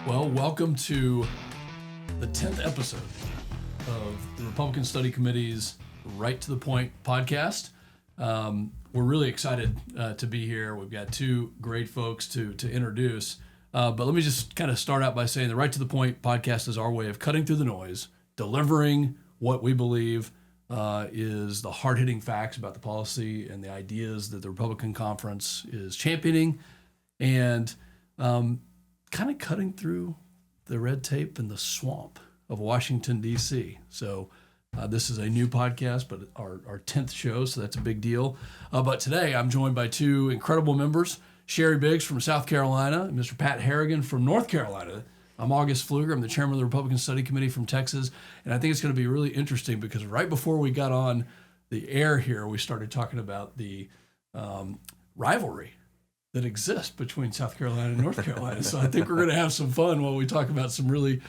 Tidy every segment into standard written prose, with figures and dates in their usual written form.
Well, welcome to the 10th episode of the Republican Study Committee's Right to the Point podcast. We're really excited to be here. We've got two great folks to introduce. But let me just kind of start out by saying the Right to the Point podcast is our way of cutting through the noise, delivering what we believe is the hard-hitting facts about the policy and the ideas that the Republican Conference is championing, and kind of cutting through the red tape and the swamp of Washington, D.C. So this is a new podcast, but our 10th show, so that's a big deal. But today I'm joined by two incredible members, Sherry Biggs from South Carolina and Mr. Pat Harrigan from North Carolina. I'm August Pfluger. I'm the chairman of the Republican Study Committee from Texas, and I think it's going to be really interesting because right before we got on the air here, we started talking about the rivalry that exists between South Carolina and North Carolina. So I think we're going to have some fun while we talk about some really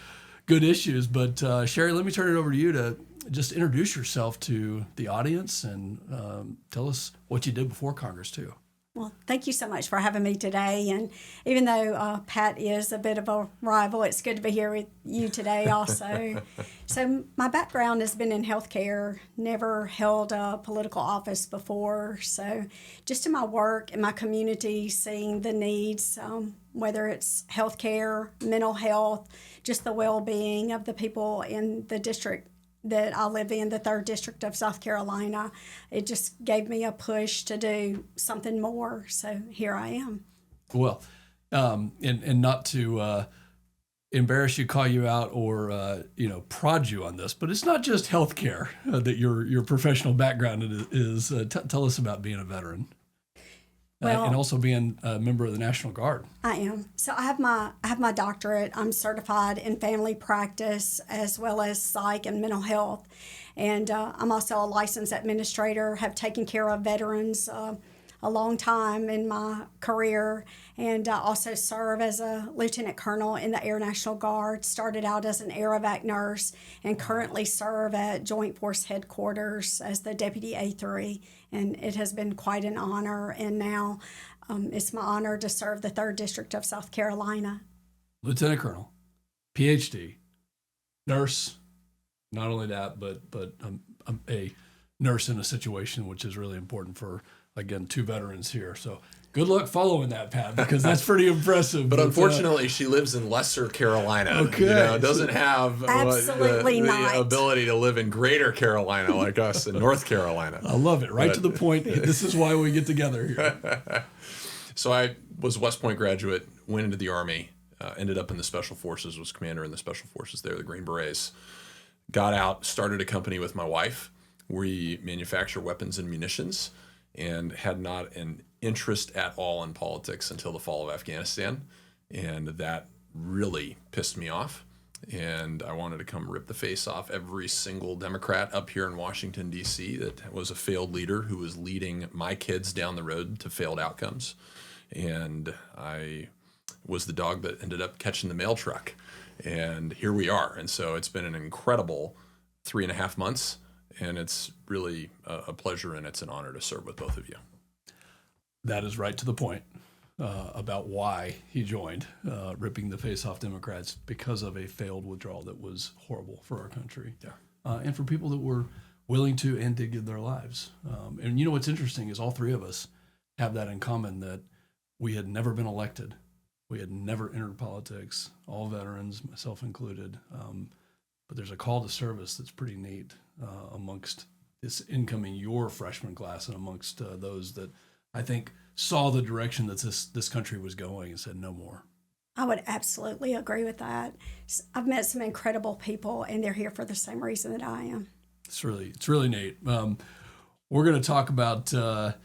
good issues. But Sherry, let me turn it over to you to just introduce yourself to the audience and tell us what you did before Congress too. Well, thank you so much for having me today. And even though Pat is a bit of a rival, it's good to be here with you today also. So my background has been in healthcare, never held a political office before. So just in my work in my community, seeing the needs, whether it's healthcare, mental health, just the well-being of the people in the district that I live in, the 3rd District of South Carolina, it just gave me a push to do something more. So here I am. Well, and not to embarrass you, call you out, or prod you on this, but it's not just healthcare that your professional background is. Tell us about being a veteran. Well, and also being a member of the National Guard. I am. So I have my doctorate. I'm certified in family practice as well as psych and mental health. And I'm also a licensed administrator, have taken care of veterans a long time in my career, and I also serve as a lieutenant colonel in the Air National Guard. Started out as an aerovac nurse and currently serve at Joint Force Headquarters as the Deputy A3, and it has been quite an honor. And now it's my honor to serve the 3rd District of South Carolina. Lieutenant Colonel, PhD, nurse, not only that, but I'm a nurse in a situation which is really important for, again, two veterans here. So good luck following that, Pat, because that's pretty impressive. But unfortunately, she lives in Lesser Carolina. Okay. Doesn't have the ability to live in Greater Carolina like us in North Carolina. I love it. Right to the point. This is why we get together here. So I was a West Point graduate, went into the Army, ended up in the Special Forces, was commander in the Special Forces there, the Green Berets. Got out, started a company with my wife. We manufacture weapons and munitions, and had not an interest at all in politics until the fall of Afghanistan. And that really pissed me off. And I wanted to come rip the face off every single Democrat up here in Washington, D.C. that was a failed leader who was leading my kids down the road to failed outcomes. And I was the dog that ended up catching the mail truck. And here we are. And so it's been an incredible 3.5 months. And it's really a pleasure and it's an honor to serve with both of you. That is right to the point about why he joined, ripping the face off Democrats because of a failed withdrawal that was horrible for our country. Yeah. And for people that were willing to and did give their lives. And you know what's interesting is all three of us have that in common, that we had never been elected. We had never entered politics, all veterans, myself included. But there's a call to service that's pretty neat amongst this incoming your freshman class and amongst those that I think saw the direction that this country was going and said no more. I would absolutely agree with that. I've met some incredible people, and they're here for the same reason that I am. It's really neat. We're going to talk about a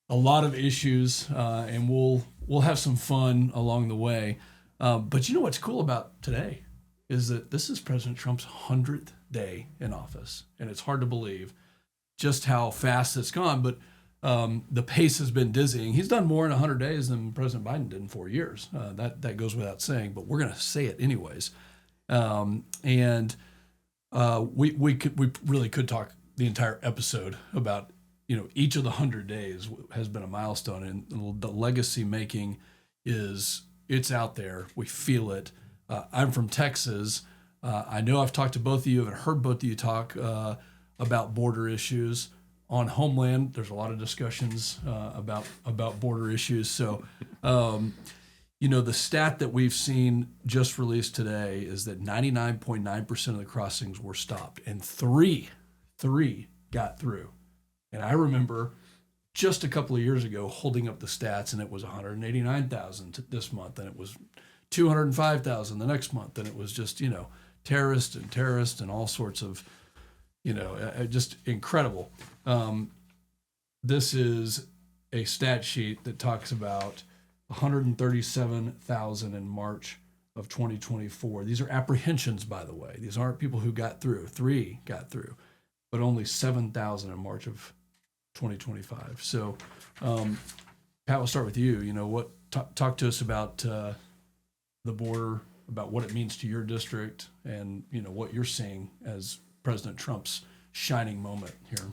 lot of issues, and we'll have some fun along the way. But you know what's cool about today is that this is President Trump's 100th day in office, and it's hard to believe just how fast it's gone. But the pace has been dizzying. He's done more in 100 days than President Biden did in 4 years. That goes without saying, but we're going to say it anyways. We really could talk the entire episode about, each of the 100 days has been a milestone, and the legacy making is It's out there. We feel it. I'm from Texas. I know I've talked to both of you and heard both of you talk about border issues. On Homeland, there's a lot of discussions about border issues. So, the stat that we've seen just released today is that 99.9% of the crossings were stopped, and three got through. And I remember just a couple of years ago holding up the stats, and it was 189,000 this month, and it was 205,000 the next month, and it was just terrorists and all sorts of just incredible. This is a stat sheet that talks about 137,000 in March of 2024. These are apprehensions, by the way. These aren't people who got through. 3 got through, but only 7,000 in March of 2025. So, Pat, we'll start with you. Talk to us about the border, about what it means to your district, and what you're seeing as President Trump's shining moment here.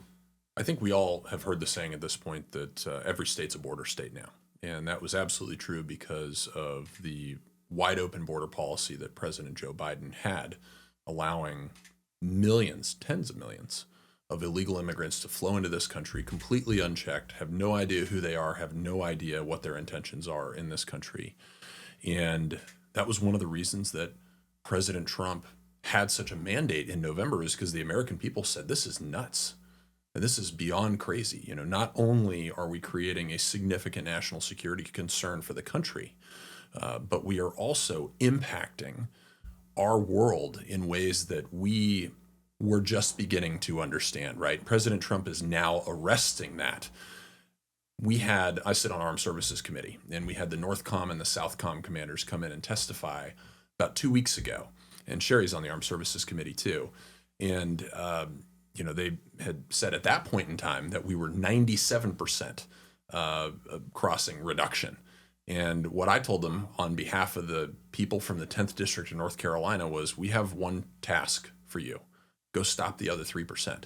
I think we all have heard the saying at this point that every state's a border state now. And that was absolutely true because of the wide open border policy that President Joe Biden had, allowing millions, tens of millions of illegal immigrants to flow into this country completely unchecked, have no idea who they are, have no idea what their intentions are in this country. And that was one of the reasons that President Trump had such a mandate in November, is because the American people said, this is nuts. This is beyond crazy. Not only are we creating a significant national security concern for the country, but we are also impacting our world in ways that we were just beginning to understand, right? President Trump is now arresting that. I sit on Armed Services Committee, and we had the Northcom and the Southcom commanders come in and testify about 2 weeks ago. And Sherry's on the Armed Services Committee too. And, they had said at that point in time that we were 97% crossing reduction. And what I told them on behalf of the people from the 10th District of North Carolina was, we have one task for you. Go stop the other 3%.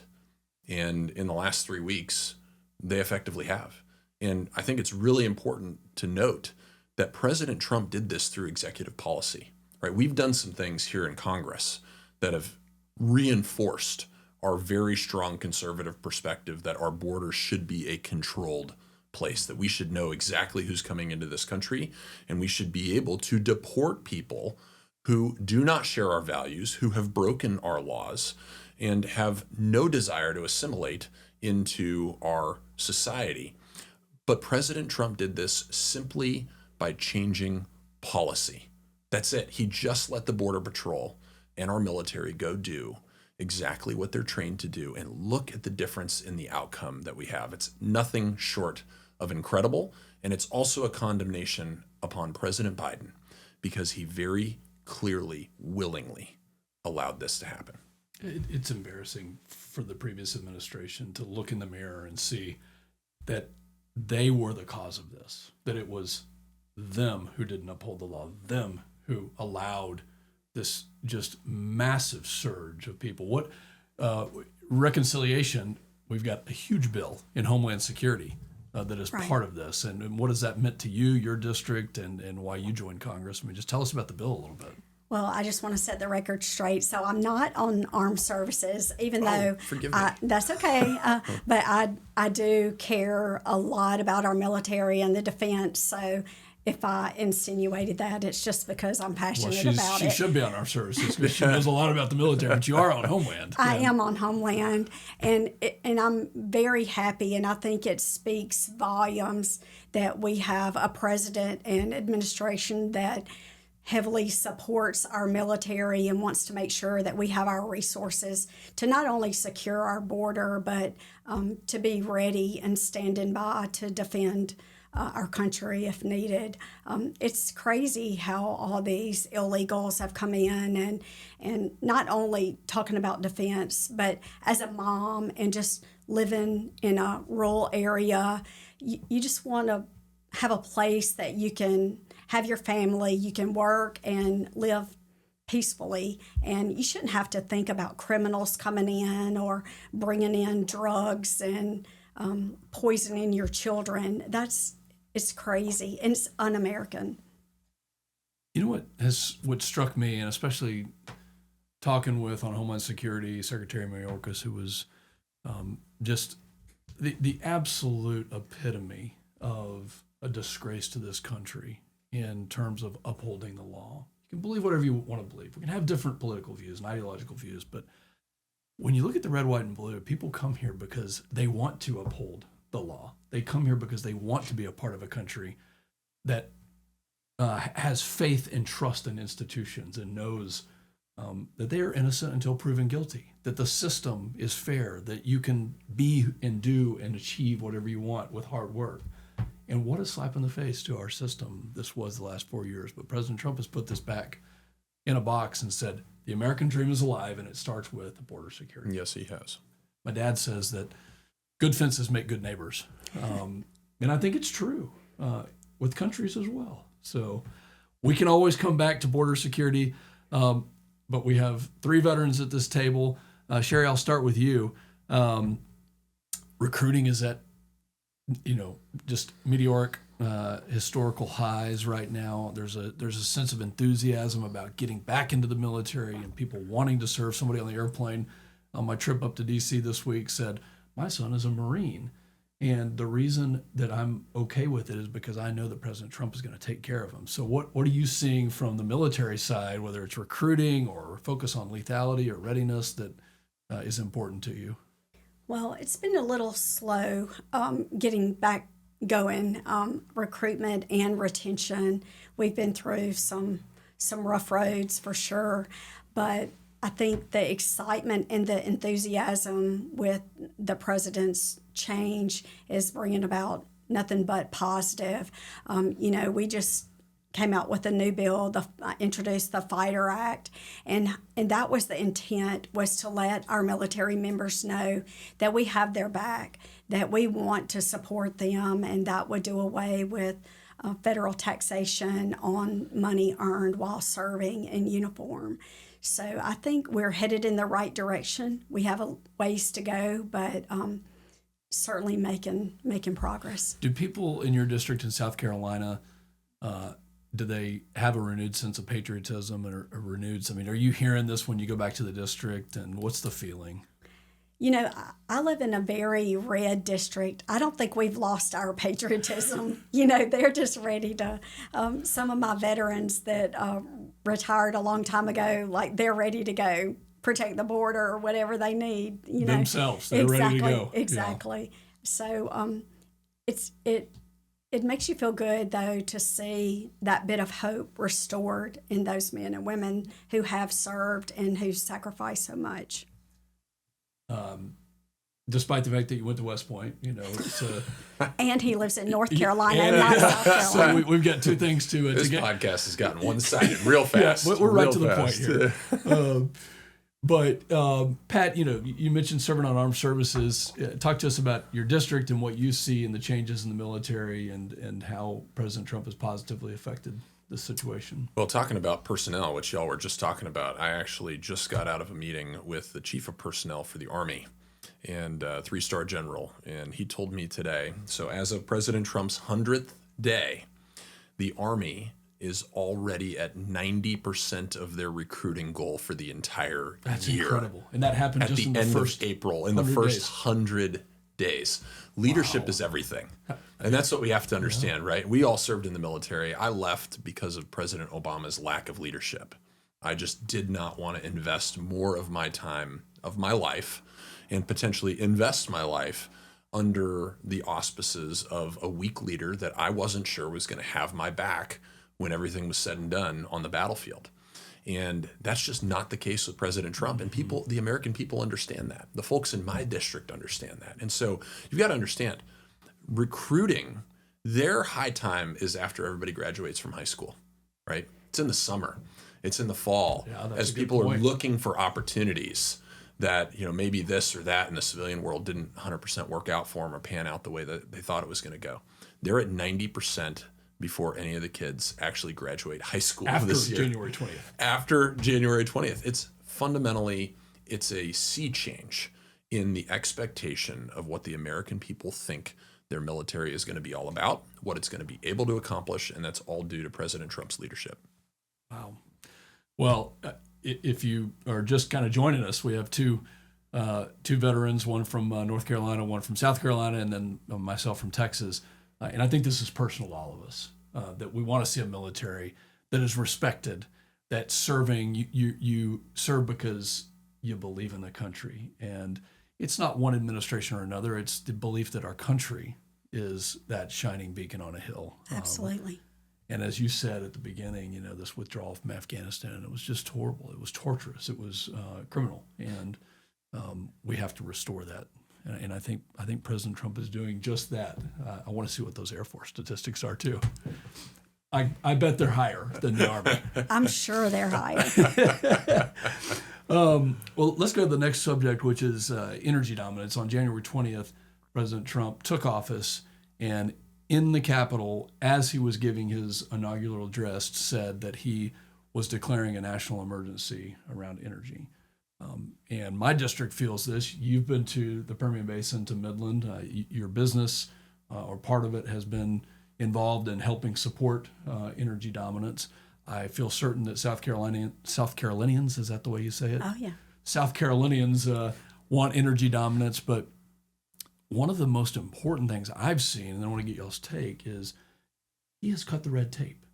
And in the last 3 weeks, they effectively have. And I think it's really important to note that President Trump did this through executive policy, right? We've done some things here in Congress that have reinforced our very strong conservative perspective that our borders should be a controlled place, that we should know exactly who's coming into this country, and we should be able to deport people who do not share our values, who have broken our laws, and have no desire to assimilate into our society. But President Trump did this simply by changing policy. That's it. He just let the Border Patrol and our military go do exactly what they're trained to do. And look at the difference in the outcome that we have. It's nothing short of incredible. And it's also a condemnation upon President Biden, because he very clearly, willingly allowed this to happen. It's embarrassing for the previous administration to look in the mirror and see that they were the cause of this, that it was them who didn't uphold the law, them who allowed this just massive surge of people. What reconciliation, we've got a huge bill in Homeland Security that is part of this. And what has that meant to you, your district, and why you joined Congress? I mean, just tell us about the bill a little bit. Well, I just want to set the record straight. So I'm not on armed services, even though forgive me. That's okay. But I do care a lot about our military and the defense. So if I insinuated that, it's just because I'm passionate about it. She should be on armed services because she knows a lot about the military, but you are on Homeland. I am on Homeland, and I'm very happy, and I think it speaks volumes that we have a president and administration that heavily supports our military and wants to make sure that we have our resources to not only secure our border, but to be ready and standing by to defend our country if needed. It's crazy how all these illegals have come in, and not only talking about defense, but as a mom and just living in a rural area, you just want to have a place that you can have your family, you can work and live peacefully, and you shouldn't have to think about criminals coming in or bringing in drugs and poisoning your children. It's crazy, and it's un-American. You know what struck me, and especially talking with on Homeland Security Secretary Mayorkas, who was just the absolute epitome of a disgrace to this country in terms of upholding the law. You can believe whatever you want to believe. We can have different political views and ideological views, but when you look at the red, white, and blue, people come here because they want to uphold the law. They come here because they want to be a part of a country that has faith and trust in institutions and knows that they are innocent until proven guilty, that the system is fair, that you can be and do and achieve whatever you want with hard work. And what a slap in the face to our system this was the last 4 years. But President Trump has put this back in a box and said, the American dream is alive, and it starts with border security. Yes, he has. My dad says that good fences make good neighbors. And I think it's true with countries as well. So we can always come back to border security. But we have 3 veterans at this table. Sherry, I'll start with you. Recruiting is at, just meteoric historical highs right now. There's a sense of enthusiasm about getting back into the military and people wanting to serve. Somebody on the airplane on my trip up to D.C. this week said, my son is a Marine. And the reason that I'm okay with it is because I know that President Trump is going to take care of him. So what are you seeing from the military side, whether it's recruiting or focus on lethality or readiness, that is important to you? Well, it's been a little slow getting back going, recruitment and retention. We've been through some rough roads for sure, but I think the excitement and the enthusiasm with the president's change is bringing about nothing but positive. We just came out with a new bill, introduced the Fighter Act, and that was the intent, was to let our military members know that we have their back, that we want to support them, and that would do away with federal taxation on money earned while serving in uniform. So I think we're headed in the right direction. We have a ways to go, but certainly making progress. Do people in your district in South Carolina, do they have a renewed sense of patriotism or a renewed? I mean, are you hearing this when you go back to the district, and what's the feeling? I live in a very red district. I don't think we've lost our patriotism. They're just ready to, some of my veterans that retired a long time ago, like they're ready to go protect the border or whatever they need. Themselves, they're exactly, ready to go. Exactly. Yeah. So it makes you feel good, though, to see that bit of hope restored in those men and women who have served and who sacrificed so much. Despite the fact that you went to West Point, it's and he lives in North Carolina and not South Carolina. So we've got two things to this podcast has gotten one-sided real fast. Yeah, we're right to the point here. But Pat, you mentioned serving on armed services. Talk to us about your district and what you see in the changes in the military and how President Trump has positively affected this situation. Well, talking about personnel, which y'all were just talking about, I actually just got out of a meeting with the chief of personnel for the Army and 3-star general, and he told me today, so as of President Trump's 100th day, the Army is already at 90% of their recruiting goal for the entire year. That's incredible. And that happened at just the in the end first of April, in the first days. 100 days. Leadership is everything. And that's what we have to understand, right? We all served in the military. I left because of President Obama's lack of leadership. I just did not want to invest more of my time, of my life, and potentially invest my life under the auspices of a weak leader that I wasn't sure was going to have my back when everything was said and done on the battlefield. And that's just not the case with President Trump. And people, the American people understand that. The folks in my district understand that. And so you've got to understand, recruiting, their high time is after everybody graduates from high school, right? It's in the summer. It's in the fall. As people are looking for opportunities that, maybe this or that in the civilian world didn't 100% work out for them or pan out the way that they thought it was going to go. They're at 90% before any of the kids actually graduate high school this year. January 20th. After January 20th. It's fundamentally, it's a sea change in the expectation of what the American people think their military is going to be all about, what it's going to be able to accomplish, and that's all due to President Trump's leadership. Wow. Well, if you are just kind of joining us, we have two veterans, one from North Carolina, one from South Carolina, and then myself from Texas. And I think this is personal to all of us, that we want to see a military that is respected, that serving, you serve because you believe in the country. And it's not one administration or another. It's the belief that our country is that shining beacon on a hill. Absolutely. And as you said at the beginning, this withdrawal from Afghanistan, it was just horrible. It was torturous. It was criminal. And we have to restore that. And I think President Trump is doing just that. I want to see what those Air Force statistics are too. I bet they're higher than the Army. I'm sure they're higher. Well, let's go to the next subject, which is energy dominance. On January 20th, President Trump took office, and in the Capitol, as he was giving his inaugural address, said that he was declaring a national emergency around energy. And my district feels this. You've been to the Permian Basin, to Midland. Your business or part of it has been involved in helping support energy dominance. I feel certain that South Carolinians, is that the way you say it? Oh, yeah. South Carolinians want energy dominance, but one of the most important things I've seen, and I want to get y'all's take, is he has cut the red tape.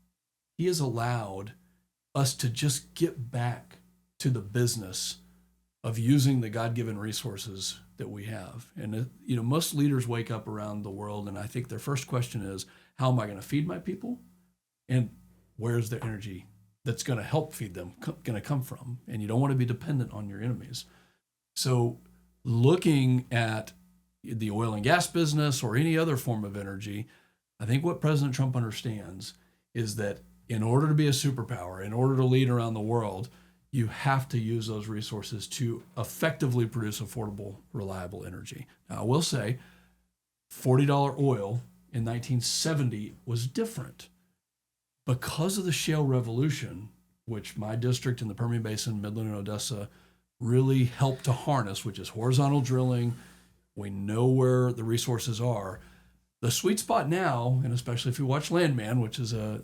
He has allowed us to just get back to the business of using the God-given resources that we have. And most leaders wake up around the world, and I think their first question is, how am I going to feed my people? And where's the energy that's going to help feed them going to come from? And you don't want to be dependent on your enemies. So looking at the oil and gas business or any other form of energy, I think what President Trump understands is that in order to be a superpower, in order to lead around the world, you have to use those resources to effectively produce affordable, reliable energy. Now, I will say $40 oil in 1970 was different. Because of the shale revolution, which my district in the Permian Basin, Midland and Odessa, really helped to harness, which is horizontal drilling. We know where the resources are. The sweet spot now, and especially if you watch Landman, which is a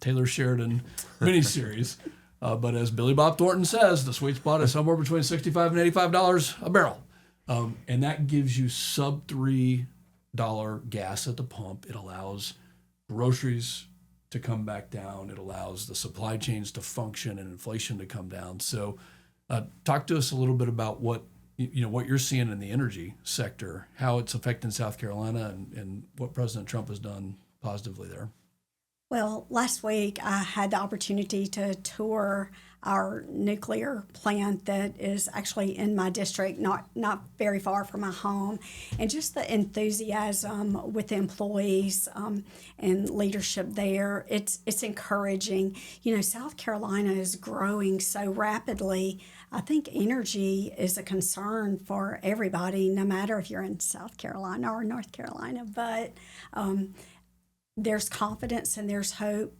Taylor Sheridan miniseries, but as Billy Bob Thornton says, the sweet spot is somewhere between $65 and $85 a barrel. And that gives you sub $3 gas at the pump. It allows groceries to come back down. It allows the supply chains to function and inflation to come down. So talk to us a little bit about what you're seeing in the energy sector, how it's affecting South Carolina, and what President Trump has done positively there. Well, last week I had the opportunity to tour our nuclear plant that is actually in my district, not very far from my home, and just the enthusiasm with the employees and leadership there. It's encouraging. South Carolina is growing so rapidly. I think energy is a concern for everybody, no matter if you're in South Carolina or North Carolina. But there's confidence and there's hope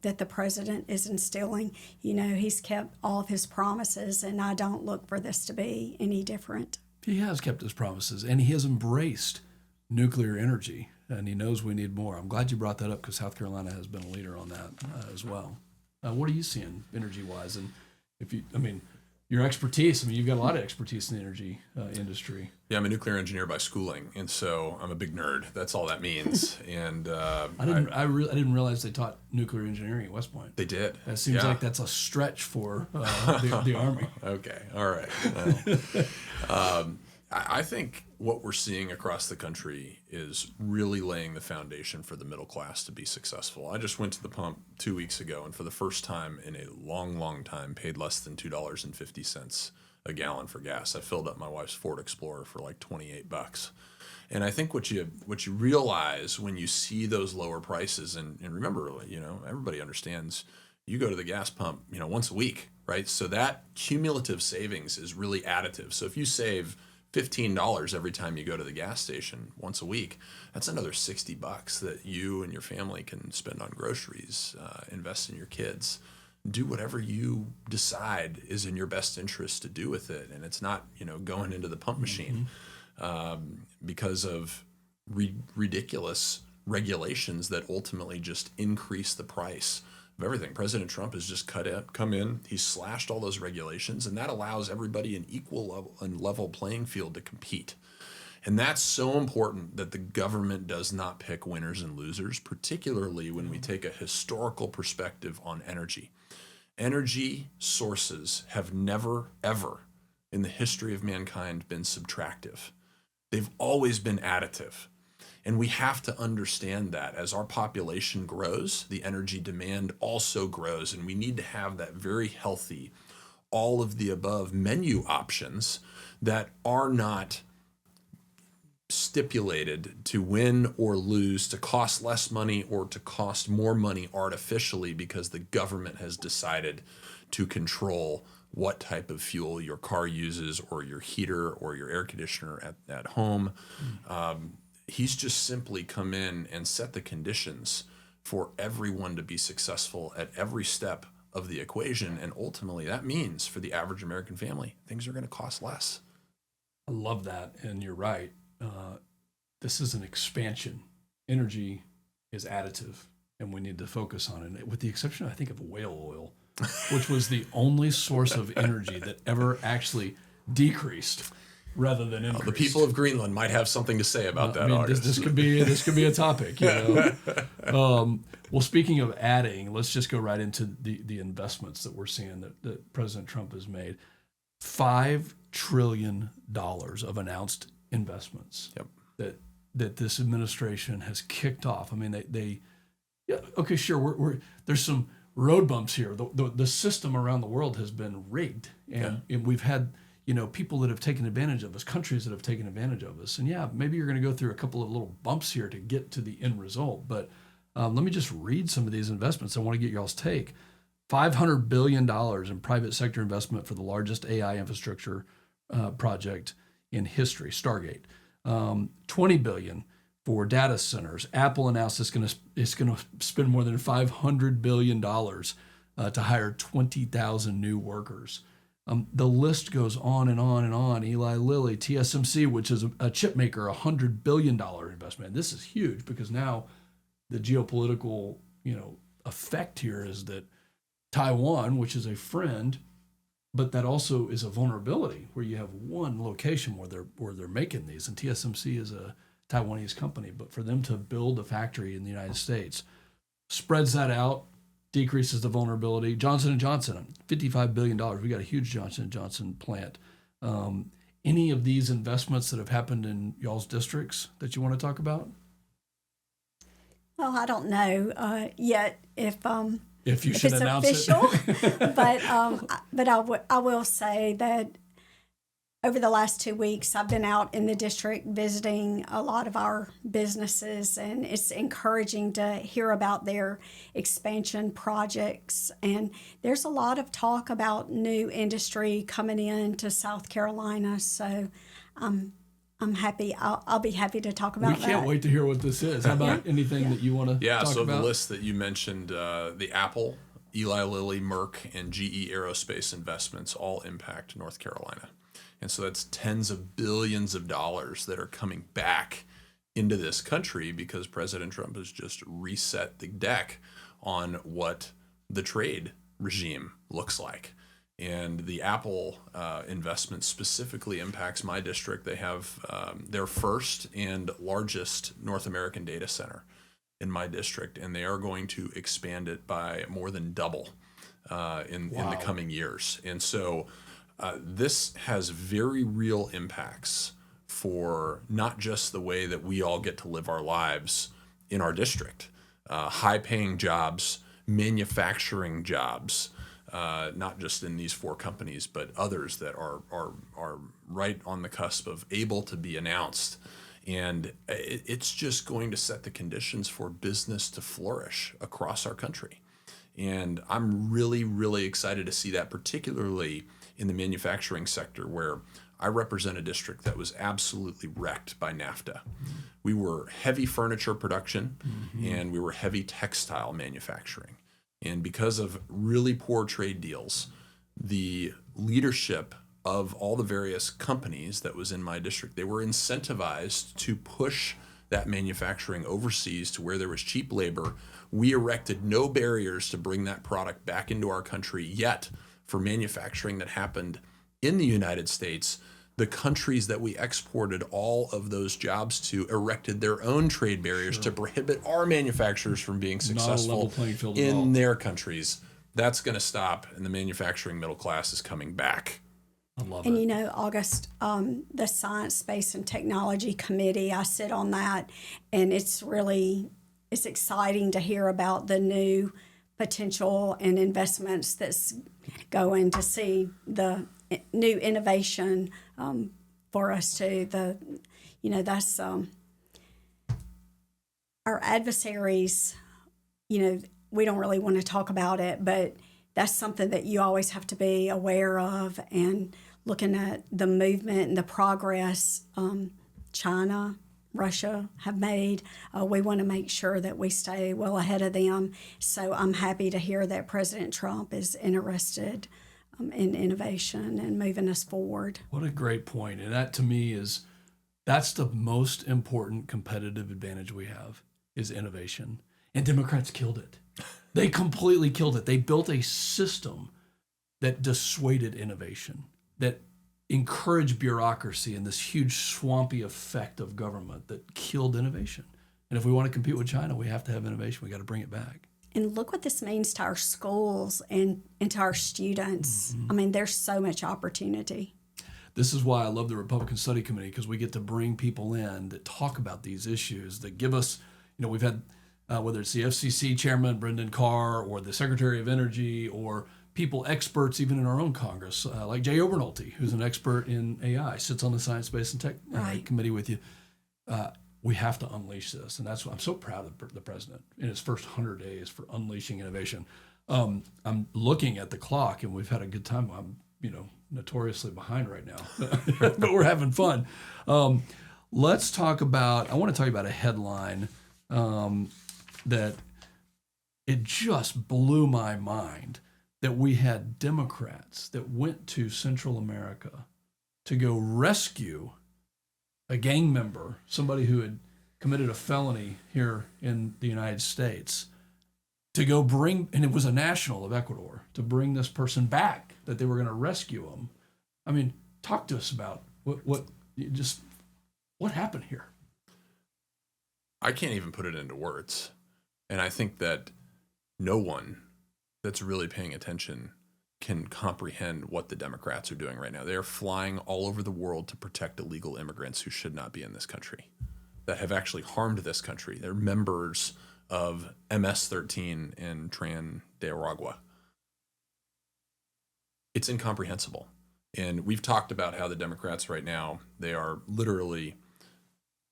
that the president is instilling. He's kept all of his promises, and I don't look for this to be any different. He has kept his promises, and he has embraced nuclear energy, and he knows we need more. I'm glad you brought that up because South Carolina has been a leader on that as well. What are you seeing energy-wise? And your expertise, you've got a lot of expertise in the energy industry. Yeah, I'm a nuclear engineer by schooling, and so I'm a big nerd. That's all that means. And I didn't realize they taught nuclear engineering at West Point. They did. That seems like that's a stretch for the Army. Okay, all right. Well, I think what we're seeing across the country is really laying the foundation for the middle class to be successful. I just went to the pump 2 weeks ago, and for the first time in a long, long time, paid less than $2.50 a gallon for gas. I filled up my wife's Ford Explorer for like $28. And I think what you realize when you see those lower prices, and remember, everybody understands you go to the gas pump, once a week, right? So that cumulative savings is really additive. So if you save $15 every time you go to the gas station once a week, that's another $60 that you and your family can spend on groceries, invest in your kids, do whatever you decide is in your best interest to do with it. And it's not, going into the pump machine because of ridiculous regulations that ultimately just increase the price of everything. President Trump has just come in, he's slashed all those regulations, and that allows everybody an equal level playing field to compete. And that's so important that the government does not pick winners and losers, particularly when we take a historical perspective on energy. Energy sources have never, ever in the history of mankind been subtractive. They've always been additive. And we have to understand that as our population grows, the energy demand also grows. And we need to have that very healthy, all of the above menu options that are not stipulated to win or lose, to cost less money or to cost more money artificially because the government has decided to control what type of fuel your car uses or your heater or your air conditioner at home. He's just simply come in and set the conditions for everyone to be successful at every step of the equation. And ultimately, that means for the average American family, things are going to cost less. I love that. And you're right. This is an expansion. Energy is additive, and we need to focus on it, with the exception, I think, of whale oil, which was the only source of energy that ever actually decreased rather than increased. The people of Greenland might have something to say about that, August. This could be a topic, you know. Well, speaking of adding, let's just go right into the investments that we're seeing that President Trump has made. $5 trillion of announced investments that this administration has kicked off. I mean, okay, sure, there's some road bumps here. The system around the world has been rigged, and we've had people that have taken advantage of us, countries that have taken advantage of us. And maybe you're going to go through a couple of little bumps here to get to the end result. But let me just read some of these investments. I want to get y'all's take. $500 billion in private sector investment for the largest AI infrastructure project in history, Stargate. $20 billion for data centers. Apple announced it's going to spend more than $500 billion to hire 20,000 new workers. The list goes on and on and on. Eli Lilly, TSMC, which is a chip maker, $100 billion investment. And this is huge because now the geopolitical effect here is that Taiwan, which is a friend, but that also is a vulnerability where you have one location where they're making these, and TSMC is a Taiwanese company, but for them to build a factory in the United States spreads that out, decreases the vulnerability. Johnson & Johnson, $55 billion. We got a huge Johnson & Johnson plant. Any of these investments that have happened in y'all's districts that you want to talk about? Well, I don't know yet if you should it's announce official, it. but I will say that over the last 2 weeks, I've been out in the district visiting a lot of our businesses, and it's encouraging to hear about their expansion projects. And there's a lot of talk about new industry coming in to South Carolina. So I'm happy. I'll be happy to talk about that. We can't wait to hear what this is. How about anything that you want to talk so about? The list that you mentioned, the Apple, Eli Lilly, Merck, and GE Aerospace investments all impact North Carolina. And so that's tens of billions of dollars that are coming back into this country because President Trump has just reset the deck on what the trade regime looks like. And the Apple investment specifically impacts my district. They have their first and largest North American data center in my district, and they are going to expand it by more than double in the coming years. And so this has very real impacts for not just the way that we all get to live our lives in our district. High-paying jobs, manufacturing jobs, not just in these 4 companies, but others that are right on the cusp of able to be announced. And it's just going to set the conditions for business to flourish across our country. And I'm really, really excited to see that, particularly in the manufacturing sector, where I represent a district that was absolutely wrecked by NAFTA. We were heavy furniture production, and we were heavy textile manufacturing. And because of really poor trade deals, the leadership of all the various companies that was in my district, they were incentivized to push that manufacturing overseas to where there was cheap labor. We erected no barriers to bring that product back into our country. Yet, for manufacturing that happened in the United States, the countries that we exported all of those jobs to erected their own trade barriers to prohibit our manufacturers from being Not a level successful playing field at all. in their countries. That's going to stop, and the manufacturing middle class is coming back. I love And it. you know, August, the Science, Space, and Technology Committee, I sit on that, and it's exciting to hear about the new potential and investments that's going to see the new innovation for us too. That's our adversaries. We don't really want to talk about it, but that's something that you always have to be aware of, and looking at the movement and the progress China, Russia have made. We want to make sure that we stay well ahead of them. So I'm happy to hear that President Trump is interested in innovation and moving us forward. What a great point. And that to me that's the most important competitive advantage we have is innovation. And Democrats killed it. They completely killed it. They built a system that dissuaded innovation, that encouraged bureaucracy and this huge swampy effect of government that killed innovation. And if we want to compete with China, we have to have innovation. We got to bring it back. And look what this means to our schools and to our students. I mean, there's so much opportunity. This is why I love the Republican Study Committee, because we get to bring people in that talk about these issues, that give us, we've had, whether it's the FCC chairman, Brendan Carr, or the Secretary of Energy, or people, experts even in our own Congress, like Jay Obernolte, who's an expert in AI, sits on the Science, Space, and Tech Committee with you. We have to unleash this. And that's why I'm so proud of the president in his first 100 days for unleashing innovation. I'm looking at the clock, and we've had a good time. I'm, notoriously behind right now, but we're having fun. Let's talk about, I want to tell you about a headline that it just blew my mind, that we had Democrats that went to Central America to go rescue a gang member, somebody who had committed a felony here in the United States, to go bring, and it was a national of Ecuador, to bring this person back, that they were going to rescue him. I mean, talk to us about what happened here. I can't even put it into words. And I think that no one that's really paying attention can comprehend what the Democrats are doing right now. They are flying all over the world to protect illegal immigrants who should not be in this country, that have actually harmed this country. They're members of MS-13 in Tran de Aragua. It's incomprehensible. And we've talked about how the Democrats right now, they are literally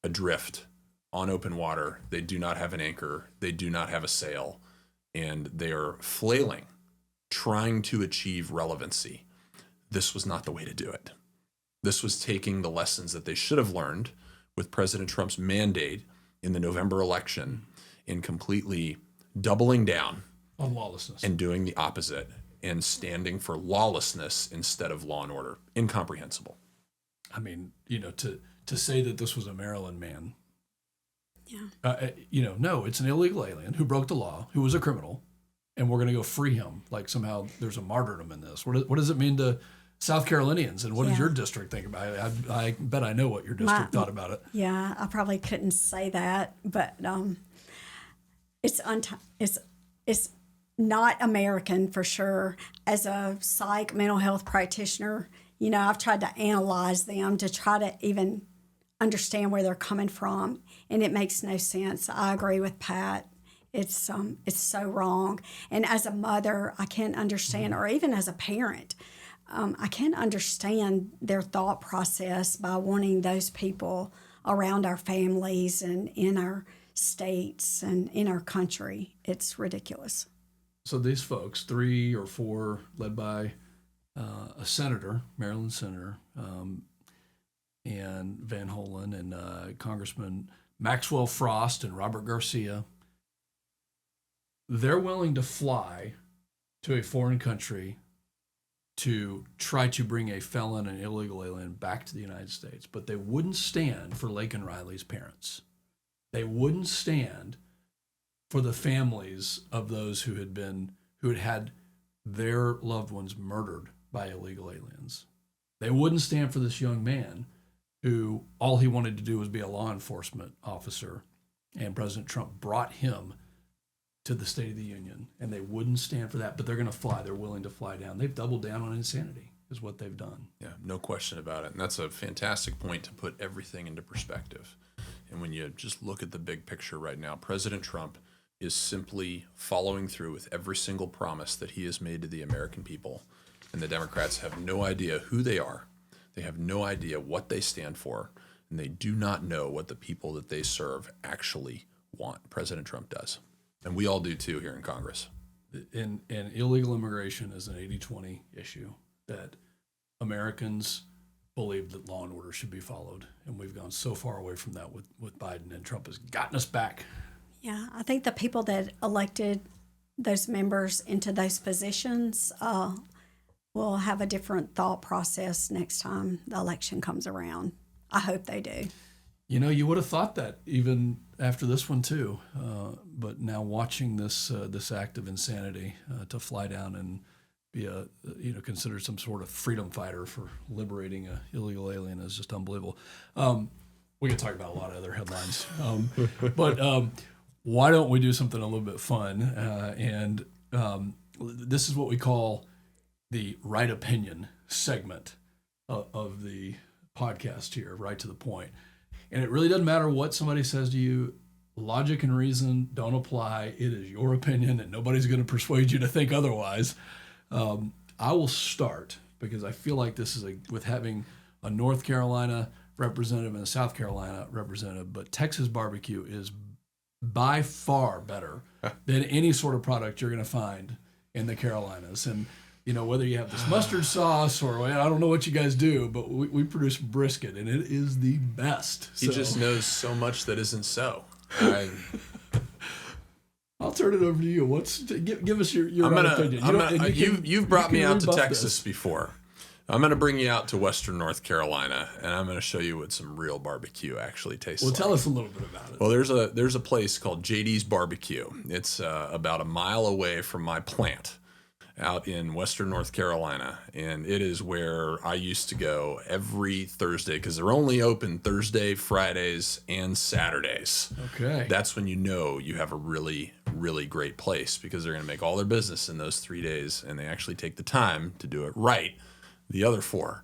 adrift on open water. They do not have an anchor. They do not have a sail. And they are flailing, trying to achieve relevancy. This was not the way to do it. This was taking the lessons that they should have learned with President Trump's mandate in the November election and completely doubling down On lawlessness. and doing the opposite and standing for lawlessness instead of law and order. Incomprehensible. I mean, to say that this was a Maryland man. Yeah. No, it's an illegal alien who broke the law, who was a criminal, and we're going to go free him. Like somehow there's a martyrdom in this. What does it mean to South Carolinians, and what does your district think about it? I bet I know what your district thought about it. Yeah, I probably couldn't say that, but it's not American for sure. As a psych mental health practitioner, I've tried to analyze them to try to even understand where they're coming from, and it makes no sense. I agree with Pat. It's so wrong. And as a mother, I can't understand, or even as a parent, I can't understand their thought process by wanting those people around our families and in our states and in our country. It's ridiculous. So these folks, 3 or 4, led by a senator, Maryland senator, and Van Hollen, and Congressman Maxwell Frost and Robert Garcia, they're willing to fly to a foreign country to try to bring a felon and illegal alien back to the United States, but they wouldn't stand for Laken Riley's parents. they wouldn't stand for the families of those who had had their loved ones murdered by illegal aliens. They wouldn't stand for this young man who all he wanted to do was be a law enforcement officer, and President Trump brought him to the State of the Union, and they wouldn't stand for that, but they're going to fly. They're willing to fly down. They've doubled down on insanity is what they've done. Yeah, no question about it. And that's a fantastic point to put everything into perspective. And when you just look at the big picture right now, President Trump is simply following through with every single promise that he has made to the American people. And the Democrats have no idea who they are. They have no idea what they stand for. And they do not know what the people that they serve actually want. President Trump does. And we all do too here in Congress. And illegal immigration is an 80-20 issue that Americans believe that law and order should be followed. And we've gone so far away from that with Biden, and Trump has gotten us back. Yeah, I think the people that elected those members into those positions will have a different thought process next time the election comes around. I hope they do. You know, you would have thought that even after this one too, but now watching this act of insanity to fly down and be considered some sort of freedom fighter for liberating an illegal alien is just unbelievable. We can talk about a lot of other headlines, but why don't we do something a little bit fun? And this is what we call the right opinion segment of the podcast here, right to the point. And it really doesn't matter what somebody says to you. Logic and reason don't apply. It is your opinion, and nobody's going to persuade you to think otherwise. I will start because I feel like this is with having a North Carolina representative and a South Carolina representative, but Texas barbecue is by far better than any sort of product you're going to find in the Carolinas. And you know, whether you have this mustard sauce or I don't know what you guys do, but we produce brisket, and it is the best. He just knows so much that isn't so. I'll turn it over to you. Give us your opinion. You've brought me out to Texas before. I'm going to bring you out to Western North Carolina, and I'm going to show you what some real barbecue actually tastes like. Well, tell us a little bit about it. Well, there's a place called JD's Barbecue. It's about a mile away from my plant out in Western North Carolina, and it is where I used to go every Thursday because they're only open Thursday, Fridays, and Saturdays. Okay. That's when you know you have a really, really great place because they're going to make all their business in those 3 days, and they actually take the time to do it right the other 4.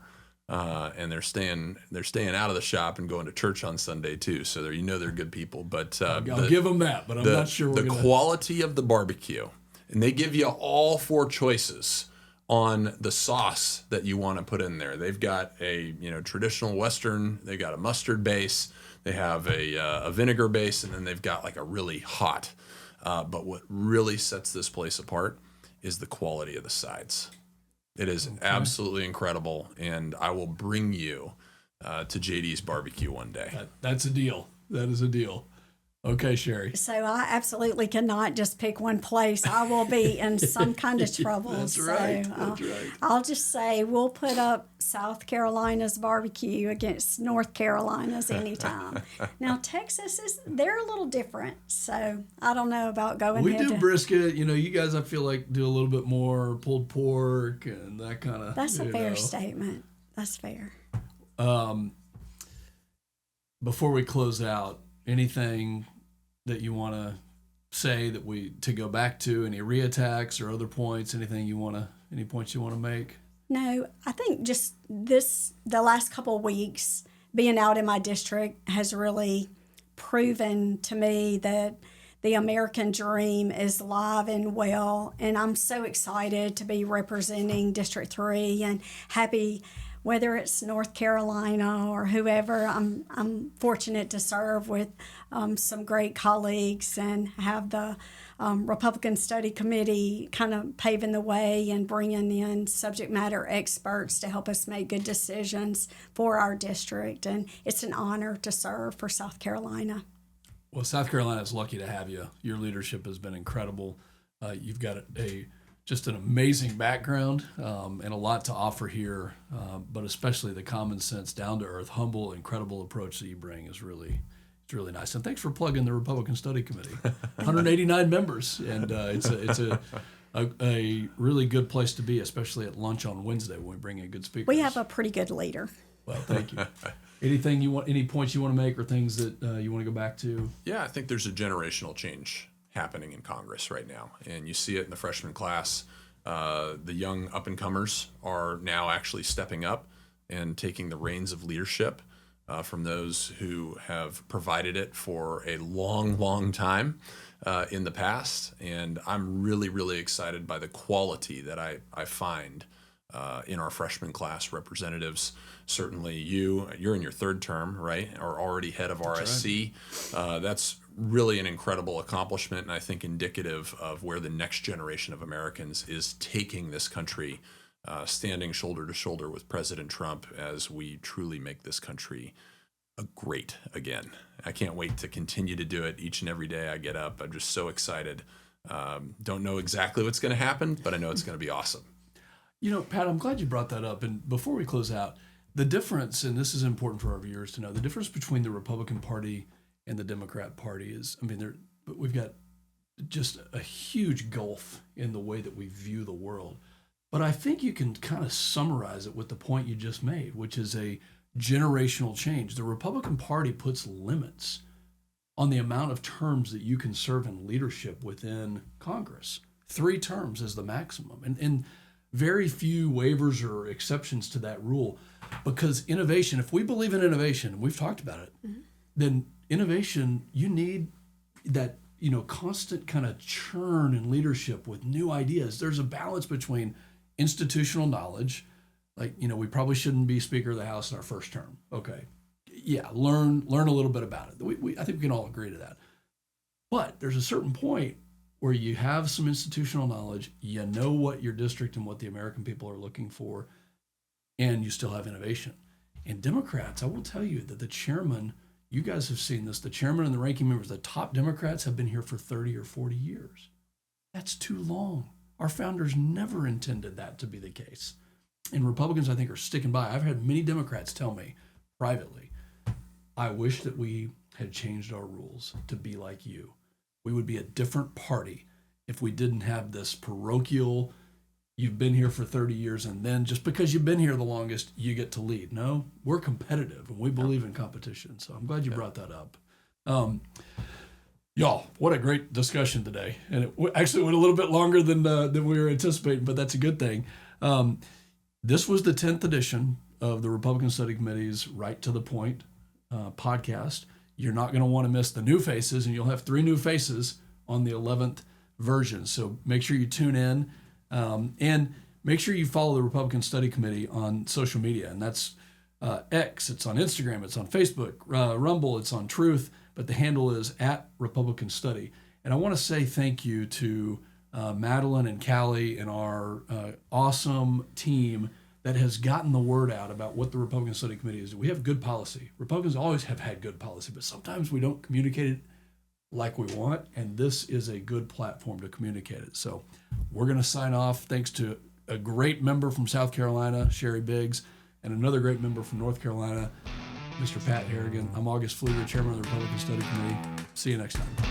And they're staying out of the shop and going to church on Sunday too. So they're good people. But I'll give them that, but I'm not sure the quality of the barbecue. And they give you all 4 choices on the sauce that you want to put in there. They've got a traditional Western. They got a mustard base. They have a vinegar base, and then they've got like a really hot. But what really sets this place apart is the quality of the sides. It is absolutely incredible, and I will bring you to JD's Barbecue one day. That's a deal. That is a deal. Okay, Sherry. So I absolutely cannot just pick one place. I will be in some kind of trouble. That's right. That's right. I'll just say we'll put up South Carolina's barbecue against North Carolina's anytime. Now, Texas they're a little different. So I don't know about going We do brisket. You guys, I feel like, do a little bit more pulled pork and that kind of. That's a fair statement. That's fair. Before we close out, anything that you want to say to go back to, any reattacks or other points, any points you want to make? No, I think just the last couple of weeks being out in my district has really proven to me that the American dream is alive and well, and I'm so excited to be representing District 3 and happy. Whether it's North Carolina or whoever, I'm fortunate to serve with some great colleagues and have the Republican Study Committee kind of paving the way and bringing in subject matter experts to help us make good decisions for our district. And it's an honor to serve for South Carolina. Well, South Carolina is lucky to have you. Your leadership has been incredible. You've got just an amazing background and a lot to offer here, but especially the common sense, down-to-earth, humble, incredible approach that you bring is really It's really nice. And thanks for plugging the Republican Study Committee. 189 members, and it's a really good place to be, especially at lunch on Wednesday when we bring in good speakers. We have a pretty good leader. Well, thank you. Any points you want to make or things that you want to go back to? Yeah, I think there's a generational change happening in Congress right now, and you see it in the freshman class. The young up-and-comers are now actually stepping up and taking the reins of leadership from those who have provided it for a long, long time in the past. And I'm really, really excited by the quality that I find in our freshman class representatives. Certainly you're in your third term, right? Are already head of RSC. Right. That's really an incredible accomplishment, and I think indicative of where the next generation of Americans is taking this country, standing shoulder to shoulder with President Trump as we truly make this country great again. I can't wait to continue to do it each and every day I get up. I'm just so excited. Don't know exactly what's going to happen, but I know it's going to be awesome. You know, Pat, I'm glad you brought that up. And before we close out, the difference, and this is important for our viewers to know, the difference between the Republican Party and the Democrat Party is, we've got just a huge gulf in the way that we view the world. But I think you can kind of summarize it with the point you just made, which is a generational change. The Republican Party puts limits on the amount of terms that you can serve in leadership within Congress. 3 terms is the maximum. And very few waivers or exceptions to that rule, because innovation, if we believe in innovation, and we've talked about it, then innovation, you need that, constant kind of churn in leadership with new ideas. There's a balance between institutional knowledge, we probably shouldn't be Speaker of the House in our first term. Okay. Yeah, learn a little bit about it. I think we can all agree to that. But there's a certain point where you have some institutional knowledge, you know what your district and what the American people are looking for, and you still have innovation. And Democrats, I will tell you that the chairman, you guys have seen this, the chairman and the ranking members, the top Democrats have been here for 30 or 40 years. That's too long. Our founders never intended that to be the case. And Republicans, I think, are sticking by. I've had many Democrats tell me privately, I wish that we had changed our rules to be like you. We would be a different party if we didn't have this parochial, you've been here for 30 years, and then just because you've been here the longest, you get to lead. No, we're competitive, and we believe in competition. So I'm glad you brought that up. Y'all, what a great discussion today. And it actually went a little bit longer than we were anticipating, but that's a good thing. This was the 10th edition of the Republican Study Committee's Right to the Point podcast. You're not going to want to miss the new faces, and you'll have 3 new faces on the 11th version. So make sure you tune in, and make sure you follow the Republican Study Committee on social media. And that's X, it's on Instagram, it's on Facebook, Rumble, it's on Truth, but the handle is @Republican Study. And I want to say thank you to Madeline and Callie and our awesome team that has gotten the word out about what the Republican Study Committee is. We have good policy. Republicans always have had good policy, but sometimes we don't communicate it like we want, and this is a good platform to communicate it. So we're going to sign off. Thanks to a great member from South Carolina, Sherry Biggs, and another great member from North Carolina, Mr. Pat Harrigan. I'm August Pfluger, Chairman of the Republican Study Committee. See you next time.